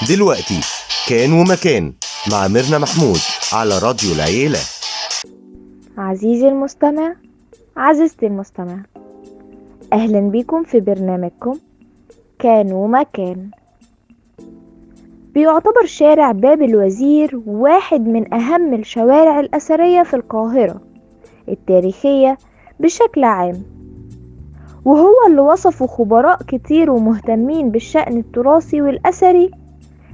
دلوقتي كان ومكان مع ميرنا محمود على راديو العيلة. عزيزي المستمع، عزيزتي المستمع، أهلا بكم في برنامجكم كان ومكان. بيعتبر شارع باب الوزير واحد من أهم الشوارع الأثرية في القاهرة التاريخية بشكل عام، وهو اللي وصفه خبراء كتير ومهتمين بالشأن التراثي والأثري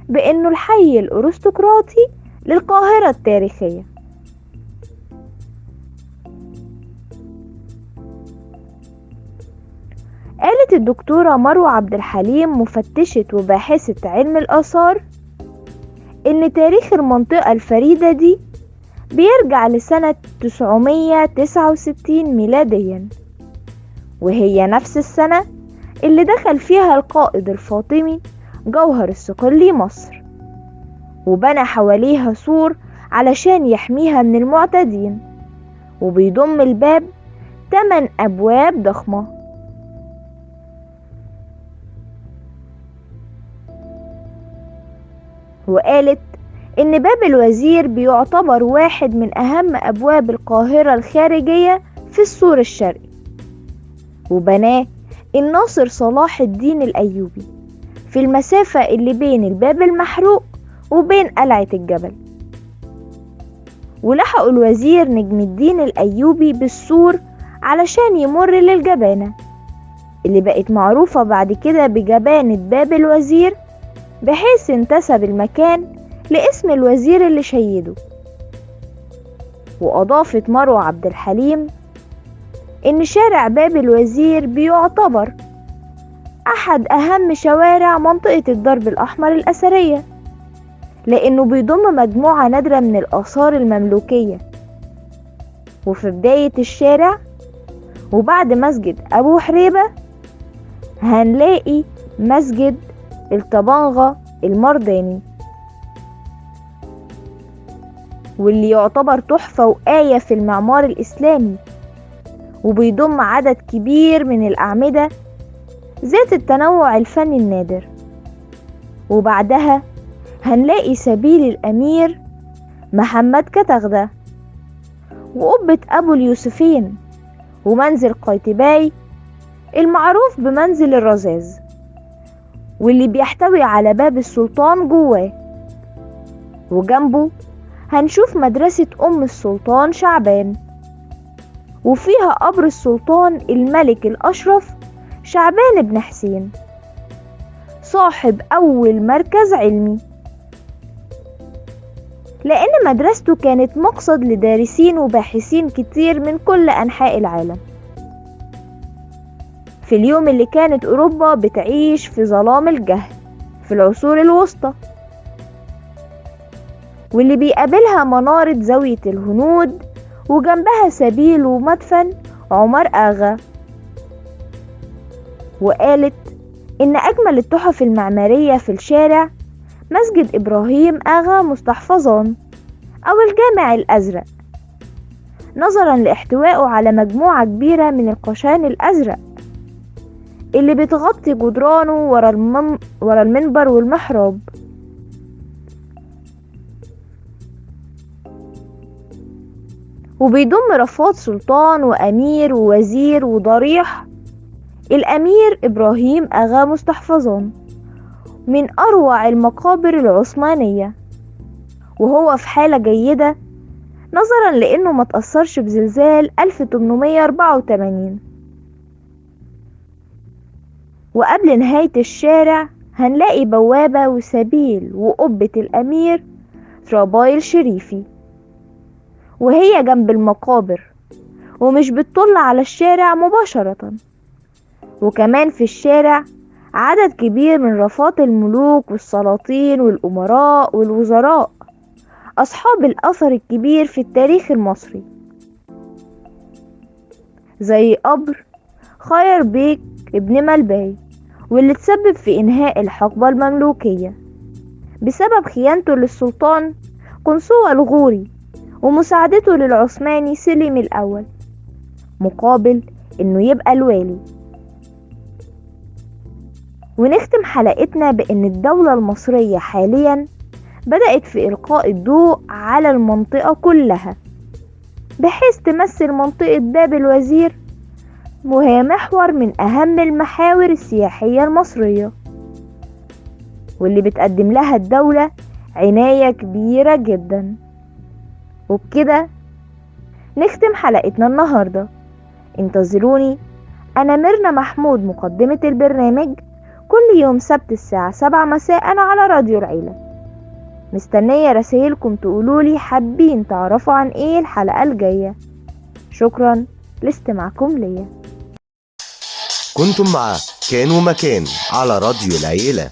بأنه الحي الأرستقراطي للقاهرة التاريخية. قالت الدكتورة مروة عبد الحليم مفتشة وباحثة علم الآثار إن تاريخ المنطقة الفريدة دي بيرجع لسنة 969 ميلاديا، وهي نفس السنة اللي دخل فيها القائد الفاطمي جوهر الصقلي مصر، وبنى حواليها سور علشان يحميها من المعتدين، وبيضم الباب 8 أبواب ضخمة. وقالت إن باب الوزير بيعتبر واحد من أهم أبواب القاهرة الخارجية في السور الشرقي، وبناه الناصر صلاح الدين الأيوبي في المسافة اللي بين الباب المحروق وبين قلعة الجبل. ولحقوا الوزير نجم الدين الأيوبي بالسور علشان يمر للجبانة اللي بقت معروفة بعد كده بجبانة باب الوزير، بحيث انتسب المكان لاسم الوزير اللي شيده. وأضافت مروة عبد الحليم إن شارع باب الوزير بيعتبر أحد أهم شوارع منطقة الدرب الأحمر الأثرية، لأنه بيضم مجموعة نادرة من الآثار المملوكية. وفي بداية الشارع وبعد مسجد أبو حريبة هنلاقي مسجد الطبنغة المرداني، واللي يعتبر تحفة وآية في المعمار الإسلامي، وبيضم عدد كبير من الأعمدة ذات التنوع الفني النادر. وبعدها هنلاقي سبيل الأمير محمد كتغدة، وقبة أبو اليوسفين، ومنزل قايتباي المعروف بمنزل الرذاذ، واللي بيحتوي على باب السلطان جواه. وجنبه هنشوف مدرسة أم السلطان شعبان، وفيها قبر السلطان الملك الأشرف شعبان بن حسين صاحب أول مركز علمي، لأن مدرسته كانت مقصد لدارسين وباحثين كتير من كل أنحاء العالم في اليوم اللي كانت أوروبا بتعيش في ظلام الجهل في العصور الوسطى، واللي بيقابلها منارة زاوية الهنود، وجنبها سبيل ومدفن عمر آغا. وقالت إن أجمل التحف المعمارية في الشارع مسجد إبراهيم آغا مستحفظان أو الجامع الأزرق، نظرا لاحتوائه على مجموعة كبيرة من القشان الأزرق اللي بتغطي جدرانه ورا المنبر والمحراب. وبيضم رفات سلطان وأمير ووزير وضريح الأمير إبراهيم آغا مستحفظان من أروع المقابر العثمانية، وهو في حالة جيدة نظرا لأنه ما تأثرش بزلزال 1884. وقبل نهاية الشارع هنلاقي بوابة وسبيل وقبة الأمير طراباي الشريفي، وهي جنب المقابر ومش بتطل على الشارع مباشرة. وكمان في الشارع عدد كبير من رفات الملوك والسلاطين والأمراء والوزراء أصحاب الأثر الكبير في التاريخ المصري، زي قبر خير بيك ابن ملباي، واللي تسبب في إنهاء الحقبة المملوكية بسبب خيانته للسلطان قنصوة الغوري ومساعدته للعثماني سليم الأول مقابل إنه يبقى الوالي. ونختم حلقتنا بأن الدولة المصرية حاليا بدأت في إلقاء الضوء على المنطقة كلها، بحيث تمثل منطقة باب الوزير وهي محور من أهم المحاور السياحية المصرية، واللي بتقدم لها الدولة عناية كبيرة جدا. وبكده نختم حلقتنا النهاردة. انتظروني أنا ميرنا محمود مقدمة البرنامج كل يوم سبت الساعة 7 مساء على راديو العيلة. مستنية رسائلكم تقولولي حابين تعرفوا عن ايه الحلقة الجاية. شكرا لاستماعكم ليا. كنتم مع كان ومكان على راديو العيلة.